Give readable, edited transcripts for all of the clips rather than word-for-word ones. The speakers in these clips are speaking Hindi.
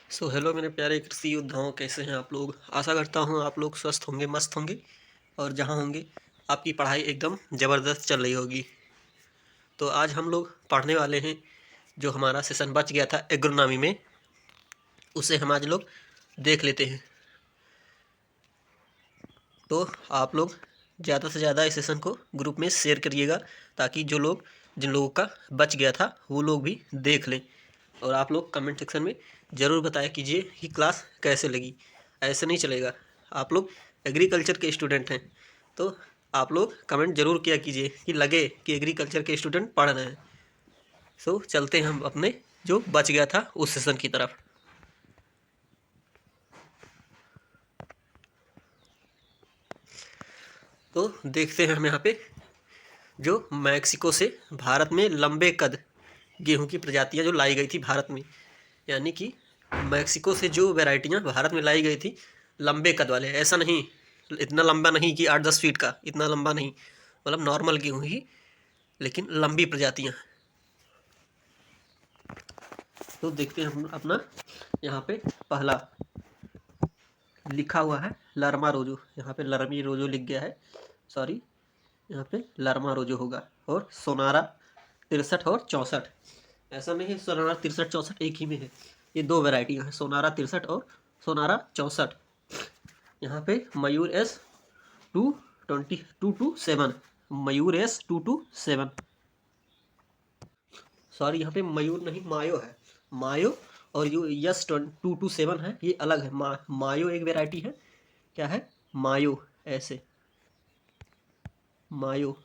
हेलो मेरे प्यारे कृषि योद्धाओं, कैसे हैं आप लोग। आशा करता हूँ आप लोग स्वस्थ होंगे, मस्त होंगे और जहाँ होंगे आपकी पढ़ाई एकदम ज़बरदस्त चल रही होगी। तो आज हम लोग पढ़ने वाले हैं, जो हमारा सेशन बच गया था एग्रोनॉमी में, उसे हम आज लोग देख लेते हैं। तो आप लोग ज़्यादा से ज़्यादा इस सेशन को ग्रुप में शेयर करिएगा, ताकि जिन लोगों का बच गया था वो लोग भी देख लें। और आप लोग कमेंट सेक्शन में ज़रूर बताया कीजिए कि क्लास कैसे लगी। ऐसे नहीं चलेगा, आप लोग एग्रीकल्चर के स्टूडेंट हैं, तो आप लोग कमेंट ज़रूर किया कीजिए कि लगे कि एग्रीकल्चर के स्टूडेंट पढ़ रहे हैं। चलते हैं हम अपने जो बच गया था उस सेशन की तरफ। तो देखते हैं हम यहाँ पे जो मैक्सिको से भारत में लंबे कद गेहूं की प्रजातियां जो लाई गई थी भारत में, यानी कि मैक्सिको से जो वैरायटियां भारत में लाई गई थी लंबे कद वाले, ऐसा नहीं इतना लंबा नहीं कि 8-10 फीट का, इतना लंबा नहीं, मतलब नॉर्मल गेहूं ही, लेकिन लंबी प्रजातियां। तो देखते हैं हम अपना यहाँ पे पहला लिखा हुआ है लरमा रोजो, यहाँ पे लरमी रोजो लिख गया है, सॉरी, यहाँ पे लरमा रोजो होगा। और सोनारा 63 और 64, ऐसा नहीं है सोनारा 63-64 एक ही में है, ये दो वैरायटियाँ हैं, सोनारा 63 और सोनारा 64। यहाँ पे मयूर S222 मयूर S227, सॉरी यहाँ पे मयूर नहीं मायो है, मायो। और जो S227 है ये अलग है, मायो एक वैरायटी है, क्या है, मायो, ऐसे मायो।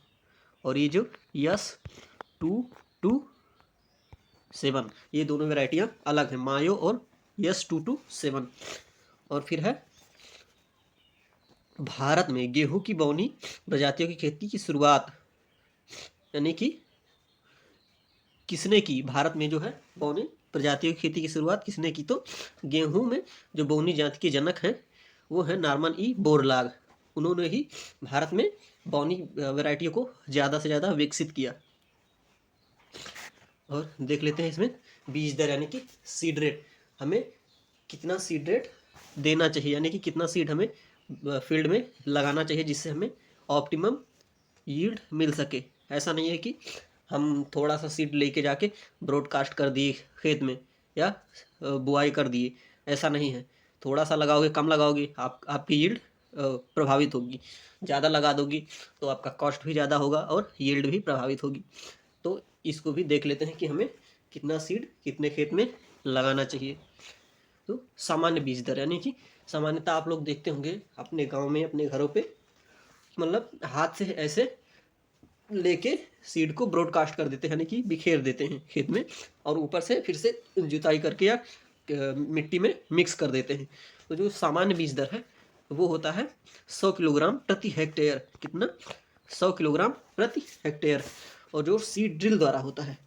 और ये जो S227, ये दोनों वैरायटियाँ अलग हैं, मायो और S227। और फिर है भारत में गेहूं की बौनी प्रजातियों की खेती की शुरुआत, यानी कि किसने की, भारत में जो है बौनी प्रजातियों की खेती की शुरुआत किसने की, तो गेहूं में जो बौनी जाति के जनक हैं वो है नॉर्मन ई बोरलाग। उन्होंने ही भारत में बौनी वैरायटियों को ज़्यादा से ज़्यादा विकसित किया। और देख लेते हैं इसमें बीज दर, यानी कि सीड रेट, हमें कितना सीड रेट देना चाहिए, यानी कि कितना सीड हमें फील्ड में लगाना चाहिए जिससे हमें ऑप्टिमम यील्ड मिल सके। ऐसा नहीं है कि हम थोड़ा सा सीड लेके जाके ब्रॉडकास्ट कर दिए खेत में या बुआई कर दिए, ऐसा नहीं है। थोड़ा सा लगाओगे, कम लगाओगे, आपकी यील्ड प्रभावित होगी। ज़्यादा लगा दोगी तो आपका कॉस्ट भी ज़्यादा होगा और यील्ड भी प्रभावित होगी। तो इसको भी देख लेते हैं कि हमें कितना सीड कितने खेत में लगाना चाहिए। तो सामान्य बीज दर, यानी कि सामान्यतः आप लोग देखते होंगे अपने गांव में, अपने घरों पे, मतलब हाथ से ऐसे लेके सीड को ब्रॉडकास्ट कर देते हैं, यानी कि बिखेर देते हैं खेत में, और ऊपर से फिर से जुताई करके या मिट्टी में मिक्स कर देते हैं। तो जो सामान्य बीज दर है वो होता है 100 किलोग्राम प्रति हेक्टेयर। कितना, 100 किलोग्राम प्रति हेक्टेयर। और जो सीड ड्रिल द्वारा होता है,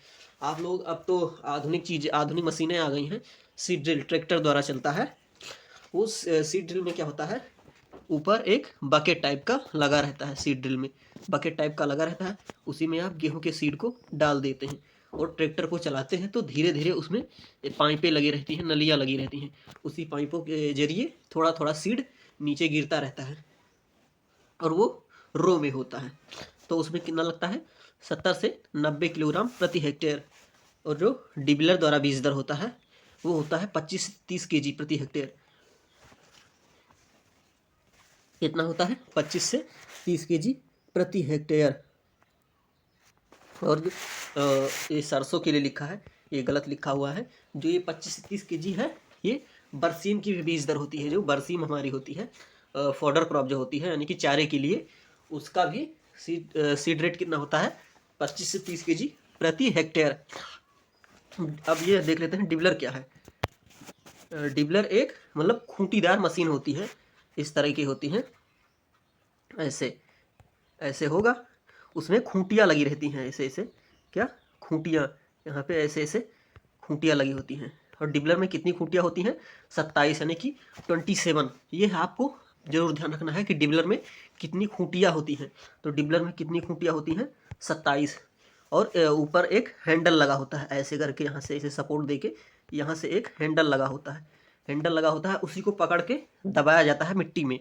आप लोग अब तो आधुनिक मशीनें आ गई हैं, सीड ड्रिल ट्रैक्टर द्वारा चलता है। उस सीड ड्रिल में क्या होता है, ऊपर एक बकेट टाइप का लगा रहता है, सीड ड्रिल में बकेट टाइप का लगा रहता है, उसी में आप गेहूं के सीड को डाल देते हैं और ट्रैक्टर को चलाते हैं, तो धीरे धीरे उसमें पाइपें लगी रहती हैं, नलियाँ लगी रहती हैं, उसी पाइपों के जरिए थोड़ा थोड़ा सीड नीचे गिरता रहता है और वो रो में होता है। तो उसमें कितना लगता है, 70 से 90 किलोग्राम प्रति हेक्टेयर। और जो डिबलर द्वारा बीज दर होता है वो होता है 25 से 30 केजी प्रति हेक्टेयर। कितना होता है, 25 से 30 केजी प्रति हेक्टेयर। और जो ये सरसों के लिए लिखा है, ये गलत लिखा हुआ है, जो ये 25 से 30 केजी है, ये बरसीम की भी बीज दर होती है। जो बरसीम हमारी होती है, फॉडर क्रॉप जो होती है, यानी कि चारे के लिए, उसका भी सीड रेट कितना होता है, 25 से 30 केजी प्रति हेक्टेयर। अब ये देख लेते हैं डिबलर क्या है। डिबलर एक मतलब खूंटीदार मशीन होती है, इस तरह की होती है, ऐसे ऐसे होगा, उसमें खूंटियाँ लगी रहती हैं, ऐसे ऐसे, क्या, खूंटियाँ, यहाँ पे ऐसे ऐसे खूंटियाँ लगी होती हैं। और डिबलर में कितनी खूंटियाँ होती हैं, 27, यानी कि 27। ये आपको जरूर ध्यान रखना है कि डिबलर में कितनी खूंटियाँ होती हैं। तो डिबलर में कितनी खूंटियाँ होती हैं, 27। और ऊपर एक हैंडल लगा होता है, ऐसे करके यहाँ से ऐसे सपोर्ट देके यहाँ से एक हैंडल लगा होता है, हैंडल लगा होता है, उसी को पकड़ के दबाया जाता है मिट्टी में,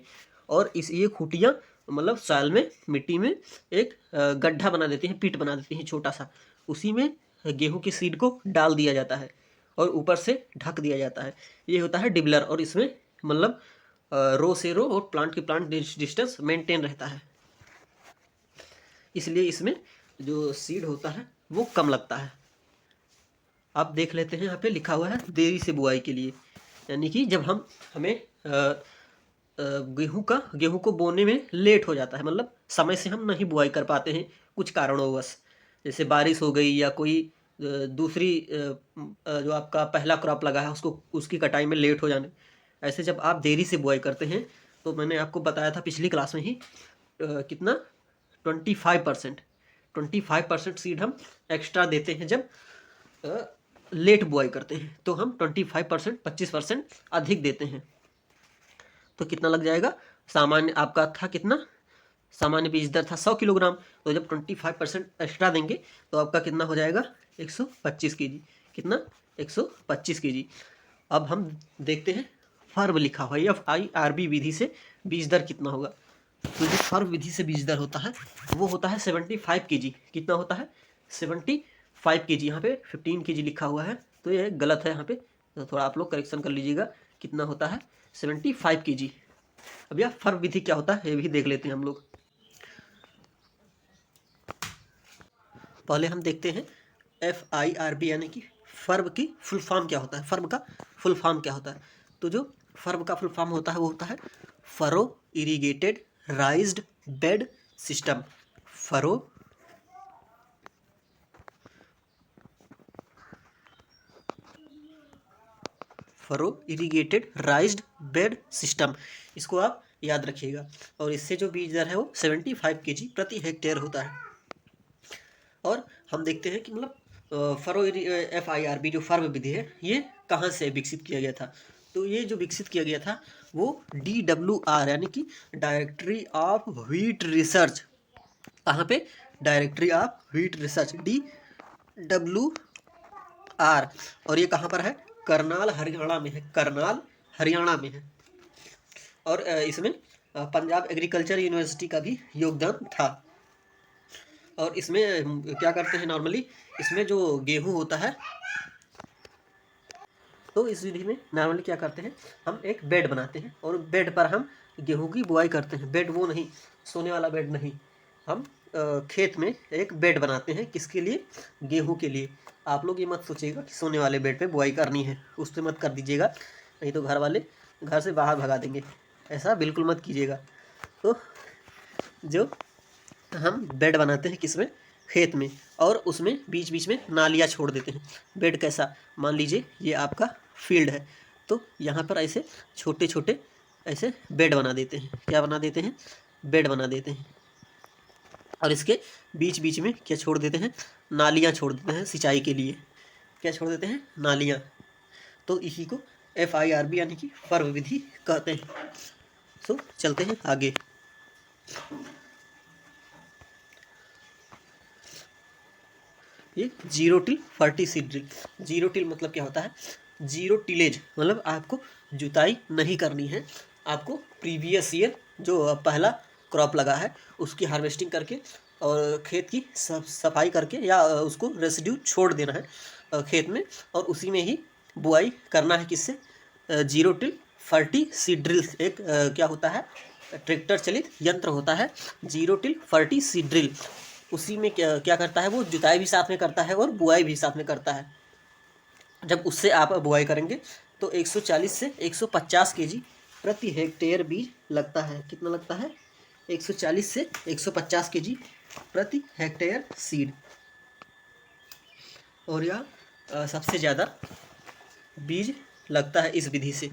और इस ये खूंटियाँ मतलब सॉइल में, मिट्टी में एक गड्ढा बना देती हैं, पिट बना देती हैं छोटा सा, उसी में गेहूं की सीड को डाल दिया जाता है और ऊपर से ढक दिया जाता है। ये होता है डिबलर, और इसमें मतलब रो से रो और प्लांट की प्लांट डिस्टेंस मेंटेन रहता है, इसलिए इसमें जो सीड होता है वो कम लगता है। आप देख लेते हैं यहाँ पे लिखा हुआ है देरी से बुआई के लिए, यानी कि जब हमें गेहूं को बोने में लेट हो जाता है, मतलब समय से हम नहीं बुआई कर पाते हैं कुछ कारणोंवश, जैसे बारिश हो गई या कोई दूसरी जो आपका पहला क्रॉप लगा है उसको उसकी कटाई में लेट हो जाने, ऐसे जब आप देरी से बुआई करते हैं तो मैंने आपको बताया था पिछली क्लास में ही कितना 25%, 25% सीड हम एक्स्ट्रा देते हैं जब लेट बुआई करते हैं, तो हम 25%, 25% अधिक देते हैं। तो कितना लग जाएगा, सामान्य आपका था कितना, सामान्य बीज दर था 100 किलोग्राम, तो जब 25% एक्स्ट्रा देंगे तो आपका कितना हो जाएगा 125 केजी, कितना 125 केजी। अब हम देखते हैं फर्व लिखा हुआ FIRB विधि से बीज दर कितना होगा। तो जो फर्व विधि से बीज दर होता है वो होता है 75 केजी, कितना होता है 75 केजी, यहाँ पे 15 केजी लिखा हुआ है तो ये गलत है यहाँ पे, तो थोड़ा आप लोग करेक्शन कर लीजिएगा, कितना होता है 75 केजी। अब यह फर्व विधि क्या होता है ये भी देख लेते हैं हम लोग। पहले हम देखते हैं FIRB यानी कि फर्व की फुल फॉर्म क्या होता है, फर्व का फुल फॉर्म क्या होता है। तो जो फर्व का फुल फॉर्म होता है वो होता है furrow irrigated राइज्ड bed system, furrow irrigated राइज्ड bed system, इसको आप याद रखिएगा। और इससे जो बीज दर है वो 75 केजी प्रति हेक्टेयर होता है। और हम देखते हैं कि मतलब FIRB जो फर्व विधि है ये कहाँ से विकसित किया गया था। तो ये जो विकसित किया गया था वो DWR यानी कि डायरेक्टरी ऑफ व्हीट रिसर्च, कहाँ पे, directory of wheat research DWR, और ये कहाँ पर है, करनाल हरियाणा में है, करनाल हरियाणा में है। और इसमें पंजाब एग्रीकल्चर यूनिवर्सिटी का भी योगदान था। और इसमें क्या करते हैं नॉर्मली, इसमें जो गेहूं होता है तो इस विधि में नॉर्मली क्या करते हैं, हम एक बेड बनाते हैं और बेड पर हम गेहूं की बुआई करते हैं। बेड वो नहीं, सोने वाला बेड नहीं, हम खेत में एक बेड बनाते हैं, किसके लिए, गेहूं के लिए। आप लोग ये मत सोचिएगा कि सोने वाले बेड पे बुआई करनी है, उस पर मत कर दीजिएगा, नहीं तो घर वाले घर से बाहर भगा देंगे, ऐसा बिल्कुल मत कीजिएगा। तो जो हम बेड बनाते हैं किसमें, खेत में, और उसमें बीच बीच में नालियाँ छोड़ देते हैं। बेड कैसा, मान लीजिए ये आपका फील्ड है, तो यहाँ पर ऐसे छोटे छोटे ऐसे बेड बना देते हैं, क्या बना देते हैं, बेड बना देते हैं, और इसके बीच बीच में क्या छोड़ देते हैं, नालियाँ छोड़ देते हैं सिंचाई के लिए, क्या छोड़ देते हैं, नालियाँ। तो इसी को FIRB यानी कि फर्व विधि कहते हैं। तो चलते हैं आगे। ये zero till fertiseed drill, zero till मतलब क्या होता है, जीरो टिलेज मतलब आपको जुताई नहीं करनी है, आपको प्रीवियस ईयर जो पहला क्रॉप लगा है उसकी हार्वेस्टिंग करके और खेत की सफाई करके या उसको रेसिड्यू छोड़ देना है खेत में, और उसी में ही बुआई करना है, किससे, जीरो टिल फर्टिसाइड ड्रिल। एक क्या होता है, ट्रैक्टर चलित यंत्र होता है जीरो टिल फर्टिसाइड ड्रिल, उसी में क्या करता है, वो जुताई भी साथ में करता है और बुआई भी साथ में करता है। जब उससे आप बुआई करेंगे तो 140 से 150 केजी प्रति हेक्टेयर बीज लगता है, कितना लगता है, 140 से 150 केजी प्रति हेक्टेयर सीड। और यह सबसे ज़्यादा बीज लगता है इस विधि से।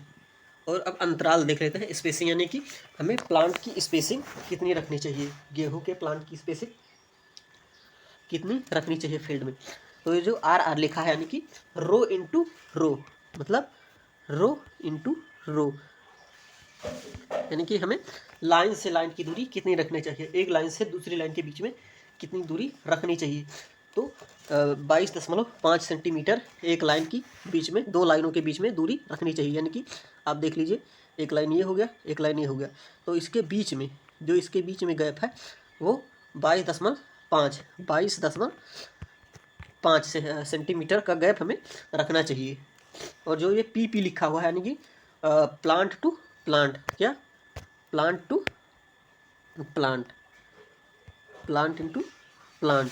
और अब अंतराल देख लेते हैं, स्पेसिंग यानी कि हमें प्लांट की स्पेसिंग कितनी रखनी चाहिए, गेहूं के प्लांट की स्पेसिंग कितनी रखनी चाहिए फील्ड में। तो ये जो RR लिखा है यानी कि रो इंटू रो, मतलब रो इंटू रो, यानी कि हमें लाइन से लाइन की दूरी कितनी रखनी चाहिए, एक लाइन से दूसरी लाइन के बीच में कितनी दूरी रखनी चाहिए। तो 22.5 सेंटीमीटर एक लाइन की बीच में, दो लाइनों के बीच में दूरी रखनी चाहिए। यानी कि आप देख लीजिए, एक लाइन ये हो गया, एक लाइन ये हो गया, तो इसके बीच में जो इसके बीच में गैप है वो 22.5 सेंटीमीटर का गैप हमें रखना चाहिए। और जो ये पी लिखा हुआ है यानी कि प्लांट टू प्लांट, क्या plant to plant, plant into plant,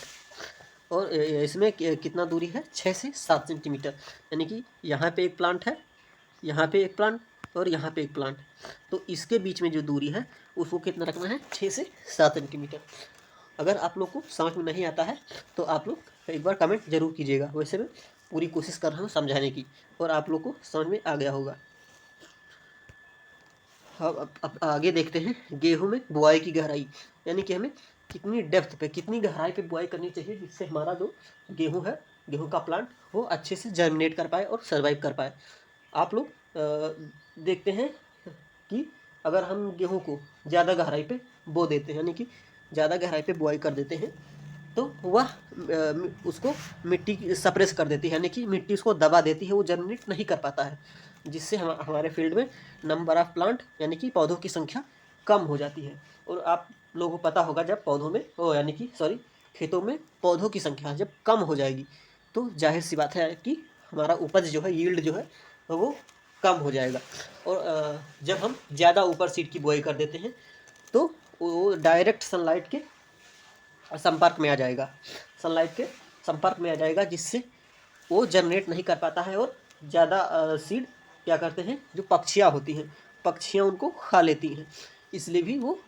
और इसमें कितना दूरी है, 6 से 7 सेंटीमीटर। यानी कि यहाँ पे एक प्लांट है, यहाँ पे एक प्लांट और यहाँ पे एक प्लांट, तो इसके बीच में जो दूरी है उसको कितना रखना है, 6 से 7 सेंटीमीटर। अगर आप लोग को समझ में नहीं आता है तो आप लोग एक बार कमेंट जरूर कीजिएगा। वैसे मैं पूरी कोशिश कर रहा हूँ समझाने की और आप लोग को समझ में आ गया होगा। अब आगे देखते हैं गेहूं में बुआई की गहराई, यानी कि हमें कितनी डेप्थ पे, कितनी गहराई पे बुआई करनी चाहिए जिससे हमारा जो गेहूं है, गेहूं का प्लांट वो अच्छे से जर्मिनेट कर पाए और सर्वाइव कर पाए। आप लोग देखते हैं कि अगर हम गेहूं को ज़्यादा गहराई पे बो देते हैं, यानी कि ज़्यादा गहराई पे बुआई कर देते हैं, तो वह उसको मिट्टी सप्रेस कर देती है, यानी कि मिट्टी उसको दबा देती है, वो जर्मिनेट नहीं कर पाता है, जिससे हमारे फील्ड में नंबर ऑफ प्लांट यानी कि पौधों की संख्या कम हो जाती है। और आप लोगों को पता होगा जब पौधों में यानी कि खेतों में पौधों की संख्या जब कम हो जाएगी तो जाहिर सी बात है कि हमारा उपज जो है, यील्ड जो है वो कम हो जाएगा। और जब हम ज़्यादा ऊपर सीड की बुआई कर देते हैं तो वो डायरेक्ट सनलाइट के संपर्क में आ जाएगा, सनलाइट के संपर्क में आ जाएगा, जिससे वो जनरेट नहीं कर पाता है और ज़्यादा सीड क्या करते हैं, जो पक्षियाँ होती हैं, पक्षियाँ उनको खा लेती हैं, इसलिए भी वो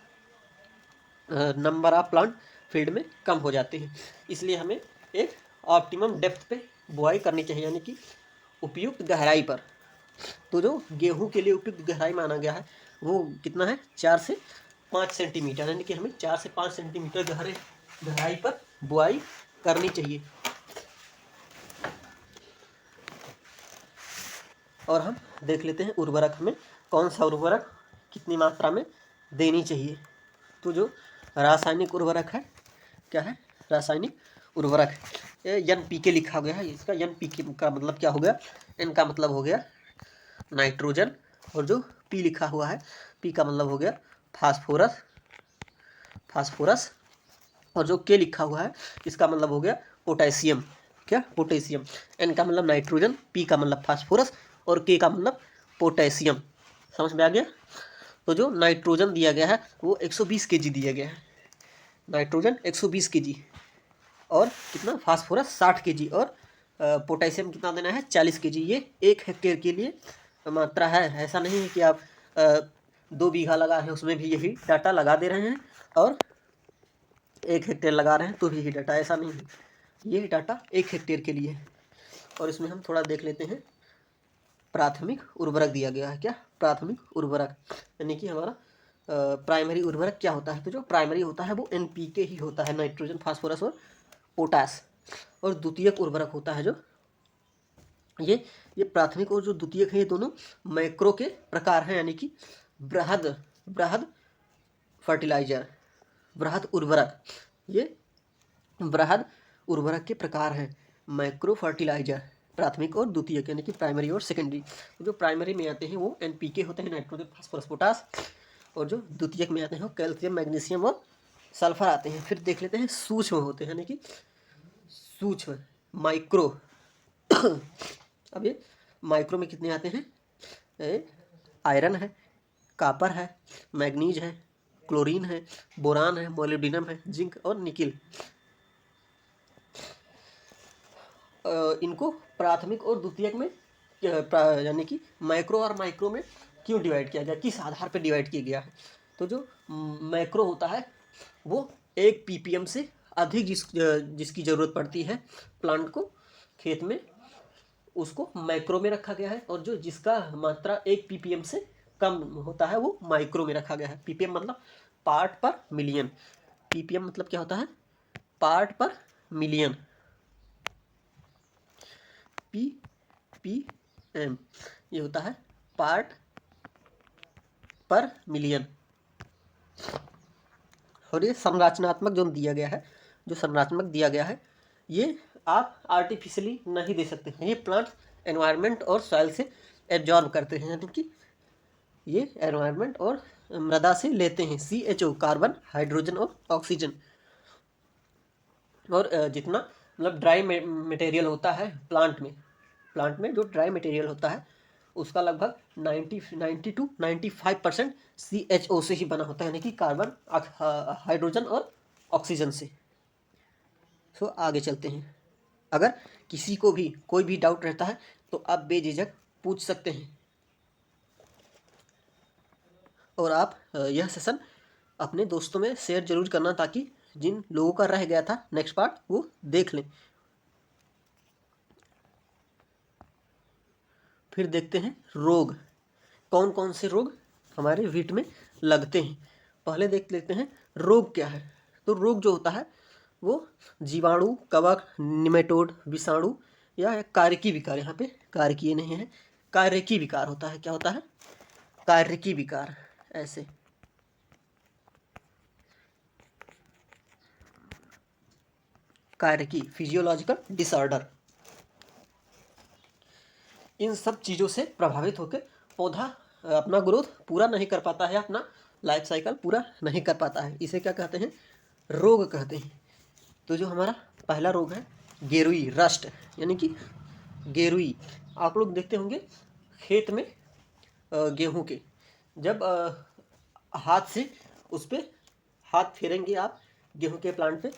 नंबर ऑफ प्लांट फील्ड में कम हो जाते हैं। इसलिए हमें एक ऑप्टिमम डेप्थ पे बुआई करनी चाहिए, यानी कि उपयुक्त गहराई पर। तो जो गेहूं के लिए उपयुक्त गहराई माना गया है वो कितना है, 4 से 5 सेंटीमीटर, यानी कि हमें 4 से 5 सेंटीमीटर गहराई पर बुआई करनी चाहिए। और हम देख लेते हैं उर्वरक, हमें कौन सा उर्वरक कितनी मात्रा में देनी चाहिए। तो जो रासायनिक उर्वरक है, क्या है, रासायनिक उर्वरक NPK लिखा गया है, इसका NPK का मतलब क्या हो गया, N का मतलब हो गया नाइट्रोजन, और जो P लिखा हुआ है, P का मतलब हो गया फास्फोरस, फास्फोरस, और जो K लिखा हुआ है इसका मतलब हो गया पोटेशियम, क्या, पोटेशियम। N का मतलब नाइट्रोजन, P का मतलब फास्फोरस और K का मतलब पोटेशियम। समझ में आ गया। तो जो नाइट्रोजन दिया गया है वो 120 kg दिया गया है, नाइट्रोजन 120 kg, और कितना, फास्फोरस 60 kg, और पोटेशियम कितना देना है, 40 kg। ये 1 हेक्टेयर के लिए मात्रा है, ऐसा नहीं है कि आप 2 बीघा लगा है उसमें भी यही डाटा लगा दे रहे हैं और 1 हेक्टेयर लगा रहे हैं तो भी यही डाटा, ऐसा नहीं है, ये डाटा 1 हेक्टेयर के लिए है। और इसमें हम थोड़ा देख लेते हैं, प्राथमिक उर्वरक दिया गया है, क्या, प्राथमिक उर्वरक, यानी कि हमारा प्राइमरी उर्वरक क्या होता है, तो जो प्राइमरी होता है वो NPK ही होता है, नाइट्रोजन, फास्फोरस और पोटास। और द्वितीयक उर्वरक होता है जो ये प्राथमिक और जो द्वितीयक है ये दोनों मैक्रो के प्रकार हैं, यानी कि बृहद बृहद फर्टिलाइजर, बृहद उर्वरक, ये बृहद उर्वरक के प्रकार हैं। मैक्रो फर्टिलाइजर प्राथमिक और द्वितीयक, यानी कि प्राइमरी और सेकेंडरी। जो प्राइमरी में आते हैं वो NPK होते हैं, नाइट्रोजन, फास्फोरस, पोटास, और जो द्वितीयक में आते हैं वो कैल्शियम, मैग्नीशियम और सल्फर आते हैं। फिर देख लेते हैं सूक्ष्म होते हैं, यानी कि सूक्ष्म, माइक्रो। अब ये माइक्रो में कितने आते हैं, आयरन है, कापर है, मैग्नीज है, क्लोरीन है, बोरान है, मोलिब्डेनम है, जिंक और निकिल। इनको प्राथमिक और द्वितीयक में यानी कि मैक्रो और माइक्रो में क्यों डिवाइड किया गया, किस आधार पर डिवाइड किया गया है। तो जो मैक्रो होता है वो 1 ppm से अधिक जिसकी ज़रूरत पड़ती है प्लांट को खेत में, उसको मैक्रो में रखा गया है, और जो जिसका मात्रा 1 ppm से कम होता है वो माइक्रो में रखा गया है। ppm मतलब पार्ट पर मिलियन, ppm मतलब क्या होता है, पार्ट पर मिलियन, ppm ये होता है पार्ट पर मिलियन। और ये संरचनात्मक जो दिया गया है, जो संरचनात्मक दिया गया है ये आप आर्टिफिशियली नहीं दे सकते हैं, ये प्लांट्स एनवायरनमेंट और सॉइल से एब्जॉर्ब करते हैं, यानी कि ये एनवायरनमेंट और मृदा से लेते हैं CHO, कार्बन, हाइड्रोजन और ऑक्सीजन। और जितना मतलब ड्राई मटेरियल होता है प्लांट में जो ड्राई मटेरियल होता है उसका लगभग 90 to 95% CHO से ही बना होता है, यानी कि कार्बन, हाइड्रोजन और ऑक्सीजन से। सो आगे चलते हैं। अगर किसी को भी कोई भी डाउट रहता है तो आप बेझिझक पूछ सकते हैं, और आप यह सेशन अपने दोस्तों में शेयर जरूर करना ताकि जिन लोगों का रह गया था नेक्स्ट पार्ट वो देख लें। फिर देखते हैं रोग, कौन कौन से रोग हमारे वीट में लगते हैं। पहले देख लेते हैं रोग क्या है। तो रोग जो होता है वो जीवाणु, कवक, निमेटोड, विषाणु या कार्यकी विकार, यहाँ पे कार्यकीय नहीं है, कार्यकी विकार होता है। क्या होता है? कार्यकी विकार। ऐसे कार्यकी, फिजियोलॉजिकल डिसऑर्डर, इन सब चीज़ों से प्रभावित होकर पौधा अपना ग्रोथ पूरा नहीं कर पाता है, अपना लाइफ साइकिल पूरा नहीं कर पाता है। इसे क्या कहते हैं? रोग कहते हैं। तो जो हमारा पहला रोग है गेरुई रस्ट, यानी कि गेरुई, आप लोग देखते होंगे खेत में गेहूं के, जब हाथ से उस पर हाथ फेरेंगे आप गेहूं के प्लांट पे,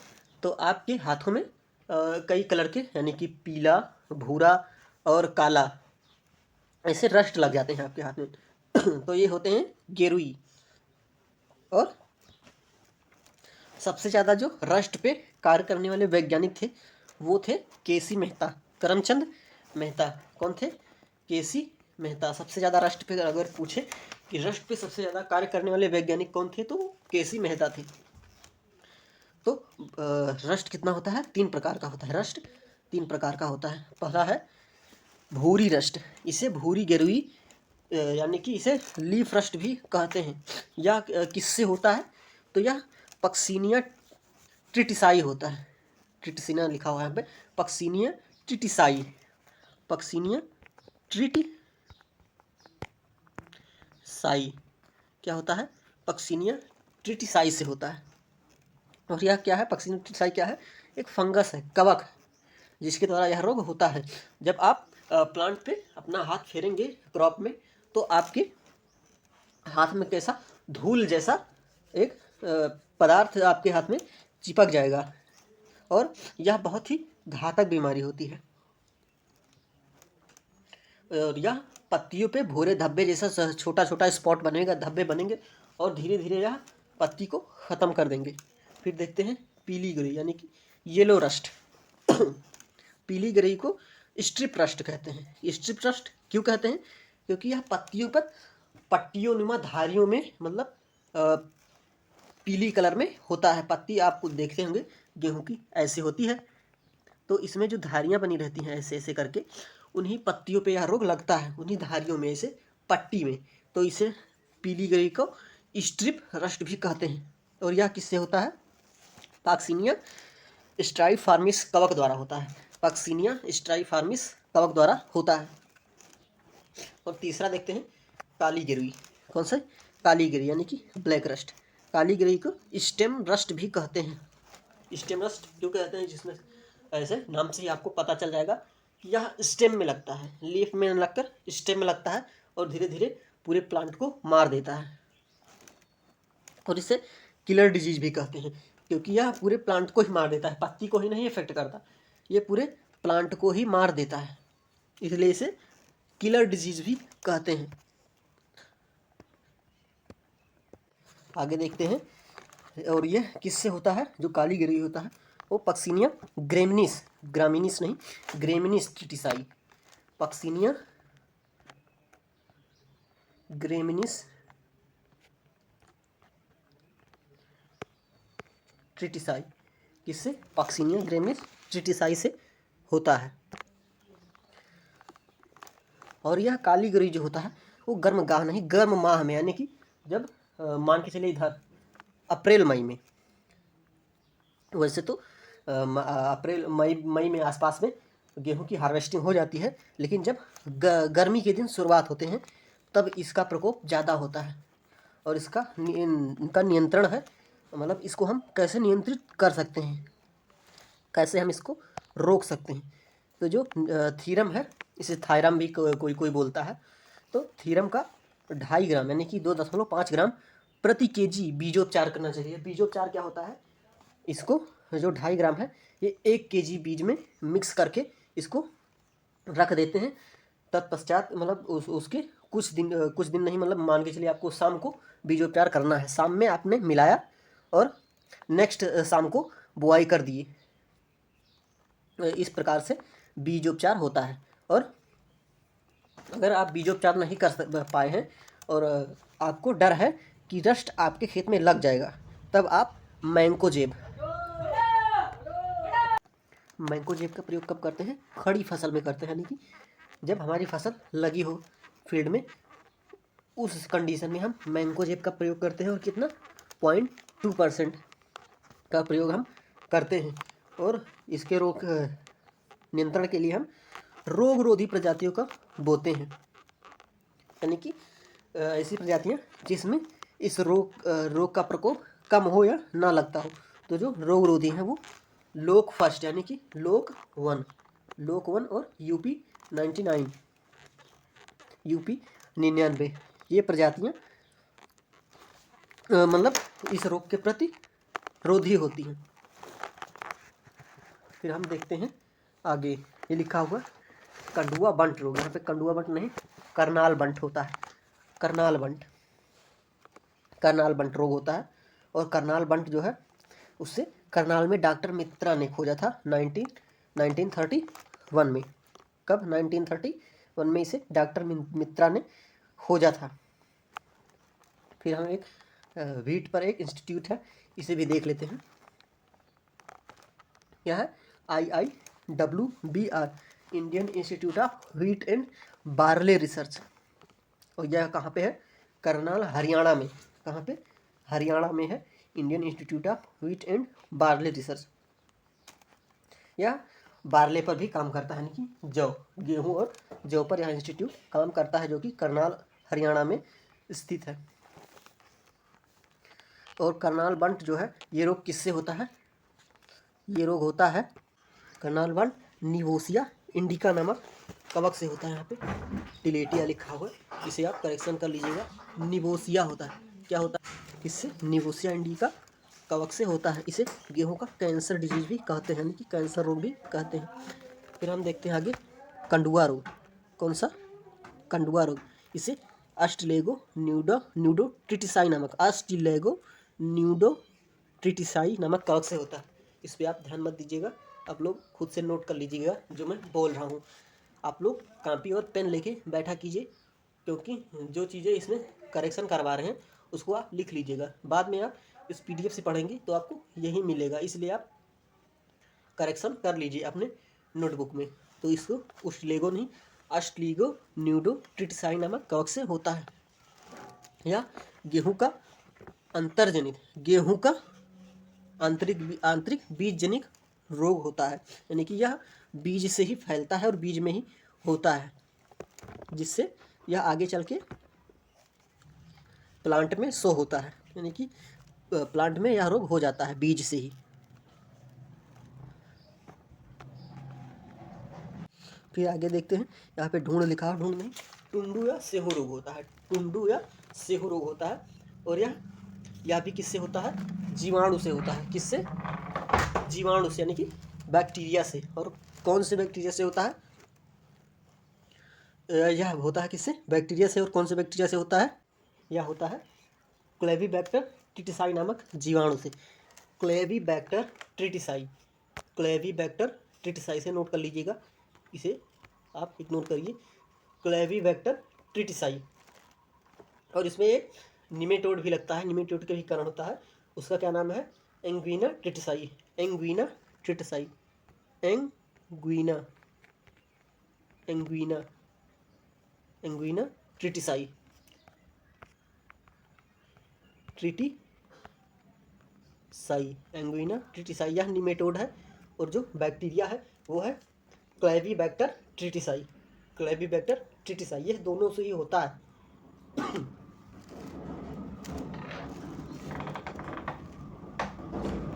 तो आपके हाथों में कई कलर के, यानी कि पीला, भूरा और काला, ऐसे रस्ट लग जाते हैं आपके हाथ में। तो ये होते हैं गेरुई। और सबसे ज़्यादा जो रस्ट पे कार्य करने वाले वैज्ञानिक थे वो थे केसी मेहता, करमचंद मेहता। कौन थे? केसी मेहता। सबसे ज़्यादा रस्ट पे अगर पूछे कि रस्ट पे सबसे ज़्यादा कार्य करने वाले वैज्ञानिक कौन थे, तो केसी मेहता थे। तो रस्ट कितना होता है? 3 प्रकार का होता है। रस्ट 3 प्रकार का होता है। पहला है भूरी रस्ट, इसे भूरी गेरुई यानी कि इसे लीफ रस्ट भी कहते हैं। यह किससे होता है? तो यह पक्सीनिया ट्रिटिसाई होता है। ट्रिटिसिना लिखा हुआ है यहाँ पे, पक्सीनिया ट्रिटिसाई, पक्सीनिया ट्रिटिसाई क्या होता है? पक्सीनिया ट्रिटिसाई से होता है। और यह क्या है? पक्सीनिया ट्रिटिसाई क्या है? एक फंगस है, कवक है, जिसके द्वारा यह रोग होता है। जब आप प्लांट पे अपना हाथ फेरेंगे क्रॉप में, तो आपके हाथ में कैसा धूल जैसा एक पदार्थ आपके हाथ में चिपक जाएगा, और यह बहुत ही घातक बीमारी होती है। और यह पत्तियों पे भूरे धब्बे जैसा छोटा छोटा स्पॉट बनेगा, धब्बे बनेंगे, और धीरे धीरे यह पत्ती को ख़त्म कर देंगे। फिर देखते हैं पीली ग्रे, यानी कि येलो रस्ट। पीली ग्रे को स्ट्रिप रस्ट कहते हैं। स्ट्रिप रस्ट क्यों कहते हैं? क्योंकि यह पत्तियों पर पट्टियों नुमा धारियों में, मतलब पीली कलर में होता है। पत्ती आपको देखते होंगे गेहूं की ऐसे होती है, तो इसमें जो धारियां बनी रहती हैं ऐसे ऐसे करके, उन्हीं पत्तियों पे यह रोग लगता है, उन्हीं धारियों में, ऐसे पट्टी में। तो इसे पीली ग्रे को स्ट्रिप रस्ट भी कहते हैं। और यह किससे होता है? पाक्सीनिया स्ट्राइफार्मिस कवक द्वारा होता है। पाक्सीनिया स्ट्राइफार्मिस कवक द्वारा होता है। और तीसरा देखते हैं काली गिरवी। कौन सा? काली गिरी, यानी कि ब्लैक रस्ट। काली गिरी को स्टेम रस्ट भी कहते हैं। स्टेम रस्ट क्यों कहते हैं? जिसमें ऐसे नाम से ही आपको पता चल जाएगा कि यह स्टेम में लगता है, लीफ में लगकर स्टेम में लगता है, और धीरे धीरे पूरे प्लांट को मार देता है। और इसे किलर डिजीज भी कहते हैं, क्योंकि यह पूरे प्लांट को ही मार देता है, पत्ती को ही नहीं इफेक्ट करता, ये पूरे प्लांट को ही मार देता है, इसलिए इसे किलर डिजीज भी कहते हैं। आगे देखते हैं। और ये किससे होता है? जो काली गिरी होता है वो पक्सीनिया ग्रेमिनिस, ग्रामिनिस नहीं, ग्रेमिनिस ट्रिटिसाई, पक्सीनिया ग्रेमिनिस ट्रिटिसाई, किससे? पक्सीनिया ग्रेमिनिस ट्रिटिसाई से होता है। और यह काली गिरी जो होता है वो गर्म गाह नहीं, गर्म माह में, यानी कि जब मान के चलिए इधर अप्रैल मई में, वैसे तो अप्रैल मई में आसपास में गेहूं की हार्वेस्टिंग हो जाती है। लेकिन जब गर्मी के दिन शुरुआत होते हैं तब इसका प्रकोप ज़्यादा होता है और इनका नियंत्रण है, मतलब इसको हम कैसे नियंत्रित कर सकते हैं, कैसे हम इसको रोक सकते हैं। तो जो थीरम है, इसे थायरम भी कोई कोई बोलता है। तो थीरम का 2.5 ग्राम यानी कि 2.5 ग्राम प्रति केजी बीजोपचार करना चाहिए। बीजोपचार क्या होता है, इसको जो 2.5 ग्राम है ये 1 केजी बीज में मिक्स करके इसको रख देते हैं। तत्पश्चात मतलब उसके कुछ दिन नहीं, मतलब मान के चलिए आपको शाम को बीजोपचार करना है, शाम में आपने मिलाया और नेक्स्ट शाम को बुआई कर दिए। इस प्रकार से बीजोपचार होता है। और अगर आप बीजोपचार नहीं कर पाए हैं और आपको डर है कि रस्ट आपके खेत में लग जाएगा, तब आप मैंकोजेब का प्रयोग कब करते हैं, खड़ी फसल में करते हैं। यानी कि जब हमारी फसल लगी हो फील्ड में, उस कंडीशन में हम मैंकोजेब का प्रयोग करते हैं और कितना 0.2% का प्रयोग हम करते हैं। और इसके रोग नियंत्रण के लिए हम रोगरोधी प्रजातियों का बोते हैं, यानी कि ऐसी प्रजातियां जिसमें इस रोग का प्रकोप कम हो या ना लगता हो। तो जो रोगरोधी हैं वो लोक फर्स्ट यानी कि लोक वन और यूपी 99, यूपी 99, ये प्रजातियां मतलब इस रोग के प्रति रोधी होती हैं। फिर हम देखते हैं आगे, ये लिखा हुआ कंडुआ बंट रोग। यहाँ पे कंडुआ बंट नहीं, करनाल बंट होता है। करनाल बंट रोग होता है। और करनाल बंट जो है उससे करनाल में डॉक्टर मित्रा ने खोजा था 1931 में। कब? 1931 में इसे डॉक्टर मित्रा ने खोजा था। फिर हम एक व्हीट पर एक इंस्टीट्यूट है, इसे भी देख लेते हैं। यह है IIWBR, Indian institute of wheat and barley research. और यह कहाँ पे है? करनाल, हरियाणा में। कहाँ पे? हरियाणा में है Indian institute of wheat and barley research. यह बार्ले पर भी काम करता है, यानी कि जौ, गेहूं और जौ पर यह इंस्टीट्यूट काम करता है, जो कि करनाल, हरियाणा में स्थित है। और करनाल बंट जो है, ये रोग किससे होता है? ये रोग होता है करनाल बंट निवोसिया इंडिका नामक कवक से होता है। यहाँ पे टिलेटिया लिखा हुआ है, इसे आप करेक्शन कर लीजिएगा। निवोसिया होता है, क्या होता है? इससे निवोसिया इंडिका कवक से होता है। इसे गेहूं का कैंसर डिजीज भी कहते हैं, यानी कि कैंसर रोग भी कहते हैं। फिर हम देखते हैं आगे कंडुआ रोग। कौन सा? कंडुआ रोग। इसे अस्टिलेगो न्यूडोट्रिटिसाई नामक कवक से होता है। इस पर आप ध्यान मत दीजिएगा, आप लोग खुद से नोट कर लीजिएगा जो मैं बोल रहा हूँ। आप लोग कॉपी और पेन लेके बैठा कीजिए, क्योंकि जो चीज़ें इसमें करेक्शन करवा रहे हैं उसको आप लिख लीजिएगा। बाद में आप इस PDF से पढ़ेंगे तो आपको यही मिलेगा, इसलिए आप करेक्शन कर लीजिए अपने नोटबुक में। तो इसको उस्टिलेगो नहीं, अस्टिलिगो न्यूडोट्रिटिसाई नामक कवक से होता है। या गेहूं का आंतरिक बीज जनित रोग होता है, यानी कि यह बीज से ही फैलता है और बीज में ही होता है, जिससे यह आगे चल के प्लांट में शो होता है, यानी कि प्लांट में यह रोग हो जाता है बीज से ही। फिर आगे देखते हैं, यहाँ पे ढूंढ लिखा है, ढूंढ नहीं, टुंडू या सेहू रोग होता है। टुंडू या सेहू रोग होता है। और यह भी किससे होता है? जीवाणु से होता है। किससे? जीवाणु से, यानी कि बैक्टीरिया से। और कौन से बैक्टीरिया से होता है? यह होता है किससे? बैक्टीरिया से। और कौन से बैक्टीरिया से होता है? यह होता है क्लेवीबैक्टर ट्रिटिसाई नामक जीवाणु से। क्लेवीबैक्टर ट्रिटिसाई से नोट कर लीजिएगा, इसे आप इग्नोर करिए। क्लेवीबैक्टर ट्रिटिसाई। और इसमें एक निमेटोड भी लगता है, निमेटोड का भी कारण होता है। उसका क्या नाम है? एंग्विना ट्रिटिसाई। एंग्विना ट्रिटिसाई। एंग्विना ट्रिटिसाई, यह निमेटोड है और जो बैक्टीरिया है वो है क्लैवीबैक्टर ट्रिटिसाई। क्लैवीबैक्टर ट्रिटिसाई, ये दोनों से ही होता है।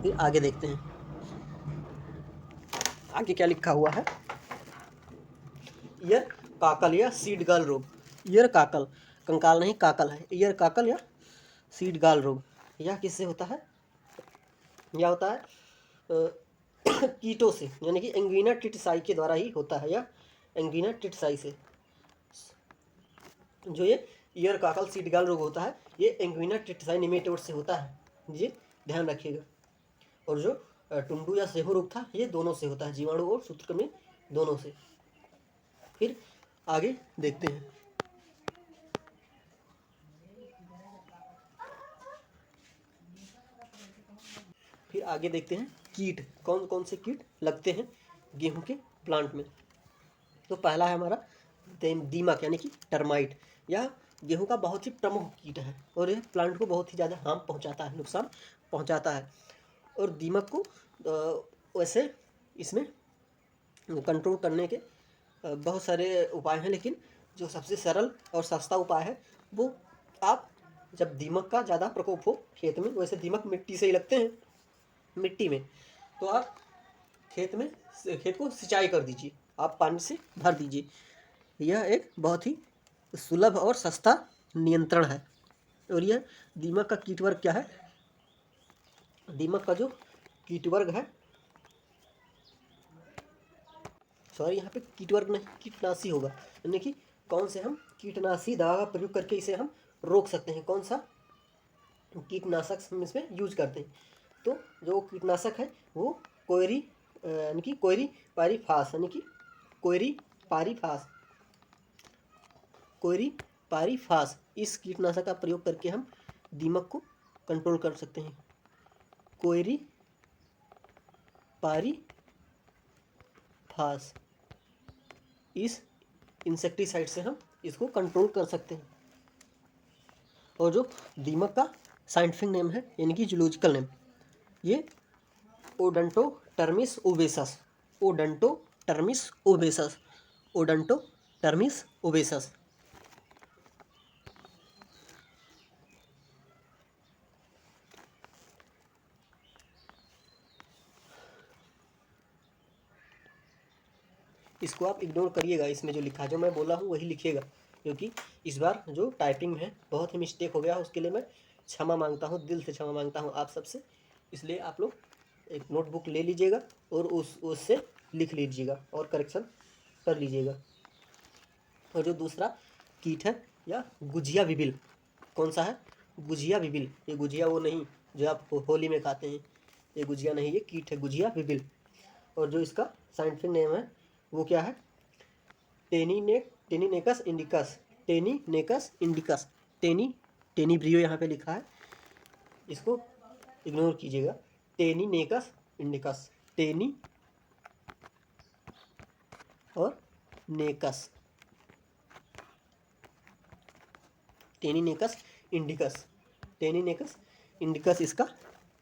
फिर आगे देखते हैं, आगे क्या लिखा हुआ है। ईयर काकल या सीड गाल रोग। ईयर काकल, कंकाल नहीं काकल है। ईयर काकल या सीड गाल रोग, यह किससे होता है? यह होता है कीटों से, यानी कि एंगीना टिटसाई के द्वारा ही होता है। या एंगीना टिटसाई से जो ये ईयर काकल सीड गाल रोग होता है, ये एंगीना टिटसाई निमेटोड से होता है, ये ध्यान रखिएगा। और जो टुंडू या सेहो रोग था, ये दोनों से होता है, जीवाणु और सूत्रकृमि दोनों से। फिर आगे देखते हैं, फिर आगे देखते हैं कीट, कौन कौन से कीट लगते हैं गेहूं के प्लांट में। तो पहला है हमारा दीमक, यानी कि टर्माइट। यह गेहूं का बहुत ही प्रमुख कीट है और यह प्लांट को बहुत ही ज़्यादा हार्म पहुंचाता है, नुकसान पहुंचाता है। और दीमक को वैसे इसमें कंट्रोल करने के बहुत सारे उपाय हैं, लेकिन जो सबसे सरल और सस्ता उपाय है वो, आप जब दीमक का ज़्यादा प्रकोप हो खेत में, वैसे दीमक मिट्टी से ही लगते हैं, मिट्टी में, तो आप खेत को सिंचाई कर दीजिए, आप पानी से भर दीजिए। यह एक बहुत ही सुलभ और सस्ता नियंत्रण है। और यह दीमक का कीटवर्ग क्या है? दीमक का जो कीटवर्ग है, सॉरी यहाँ पे कीटवर्ग नहीं, कीटनाशी होगा, यानी कि कौन से हम कीटनाशी दवा का प्रयोग करके इसे हम रोक सकते हैं, कौन सा कीटनाशक हम इसमें यूज करते हैं। तो जो कीटनाशक है वो कोयरी, यानी कि कोयरी पारीफास, यानी कि कोयरी पारीफास, कोयरी पारीफास, इस कीटनाशक का प्रयोग करके हम दीमक को कंट्रोल कर सकते हैं। कोयरी पारीफास, इस इंसेक्टिसाइड से हम इसको कंट्रोल कर सकते हैं। और जो दीमक का साइंटिफिक नेम है, यानी कि जूलॉजिकल नेम, ये ओडंटोटर्मिस ओबेसस, ओडंटोटर्मिस ओबेसस, ओडंटोटर्मिस ओबेसस। इसको आप इग्नोर करिएगा, इसमें जो लिखा है, जो मैं बोला हूँ वही लिखिएगा, क्योंकि इस बार जो टाइपिंग में है बहुत ही मिस्टेक हो गया, उसके लिए मैं क्षमा मांगता हूँ, दिल से क्षमा मांगता हूँ आप सबसे। इसलिए आप लोग एक नोटबुक ले लीजिएगा और उससे लिख लीजिएगा और करेक्शन कर लीजिएगा। और जो दूसरा कीट है या गुजिया बिबिल, कौन सा है? गुजिया बिबिल। ये गुजिया वो नहीं जो आप होली में खाते हैं, ये गुजिया नहीं, ये कीट है गुजिया बिबिल। और जो इसका साइंटिफिक नेम है वो क्या है? टेनिनेकस इंडिकस, टेनिनेकस इंडिकस, टेनीब्रियो यहाँ पे लिखा है, इसको इग्नोर कीजिएगा। टेनिनेकस इंडिकस, टेनी और नेकस, टेनिनेकस इंडिकस, टेनिनेकस इंडिकस इसका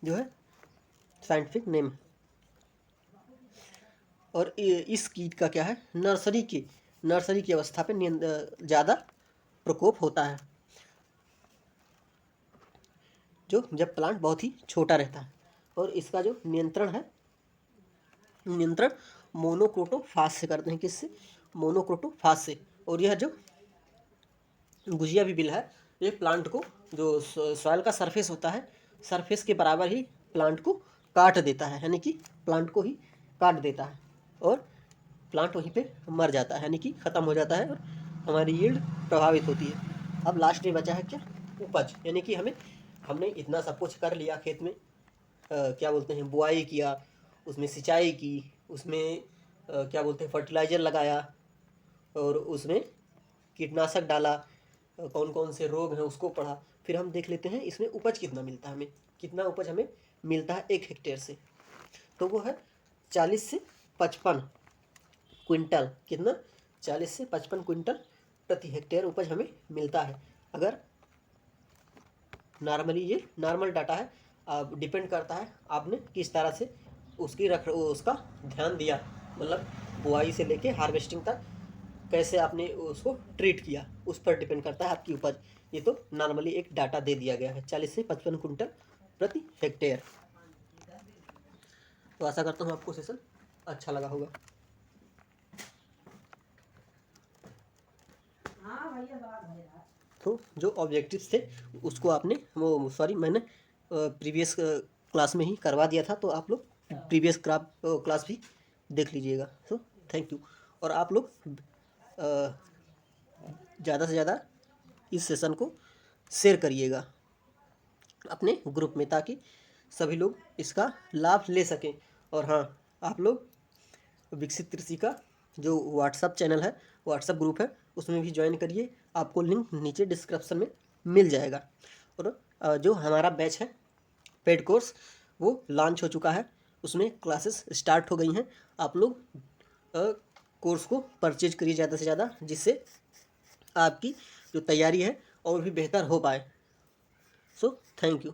जो है साइंटिफिक नेम। और इस कीट का क्या है? नर्सरी की अवस्था पे ज़्यादा प्रकोप होता है, जो जब प्लांट बहुत ही छोटा रहता है। और इसका जो नियंत्रण मोनोक्रोटोफास से करते हैं। किससे? मोनोक्रोटोफास से। और यह जो गुजिया बिबिल है, ये प्लांट को, जो सॉइल का सरफेस होता है, सरफेस के बराबर ही प्लांट को काट देता है, यानी कि प्लांट को ही काट देता है और प्लांट वहीं पे मर जाता है, यानी कि ख़त्म हो जाता है और हमारी यील्ड प्रभावित होती है। अब लास्ट में बचा है क्या? उपज, यानी कि हमने इतना सब कुछ कर लिया खेत में, क्या बोलते हैं, बुआई किया, उसमें सिंचाई की, उसमें क्या बोलते हैं, फर्टिलाइज़र लगाया, और उसमें कीटनाशक डाला, कौन कौन से रोग हैं उसको पढ़ा। फिर हम देख लेते हैं इसमें उपज कितना मिलता है हमें, कितना उपज हमें मिलता है 1 हेक्टेयर से। तो वो है 40 से 55 क्विंटल। कितना? 40 से 55 क्विंटल प्रति हेक्टेयर उपज हमें मिलता है। अगर नॉर्मली, ये नॉर्मल डाटा है, अब डिपेंड करता है आपने किस तरह से उसका ध्यान दिया, मतलब बुआई से लेके हार्वेस्टिंग तक कैसे आपने उसको ट्रीट किया, उस पर डिपेंड करता है आपकी उपज। ये तो नॉर्मली एक डाटा दे दिया गया है, 40 से 55 कुंटल प्रति हेक्टेयर। तो आशा करता हूँ आपको सेशन अच्छा लगा होगा। तो जो ऑब्जेक्टिव्स थे उसको आपने वो सॉरी मैंने प्रीवियस क्लास में ही करवा दिया था, तो आप लोग प्रीवियस क्लास भी देख लीजिएगा। So thank you. और आप लोग ज़्यादा से ज़्यादा इस सेशन को शेयर करिएगा अपने ग्रुप में, ताकि सभी लोग इसका लाभ ले सकें। और हाँ, आप लोग विकसित कृषि का जो व्हाट्सअप चैनल है, व्हाट्सअप ग्रुप है, उसमें भी ज्वाइन करिए। आपको लिंक नीचे डिस्क्रिप्शन में मिल जाएगा। और जो हमारा बैच है पेड कोर्स, वो लॉन्च हो चुका है, उसमें क्लासेस स्टार्ट हो गई हैं। आप लोग कोर्स को परचेज करिए ज़्यादा से ज़्यादा, जिससे आपकी जो तैयारी है और भी बेहतर हो पाए। So thank you.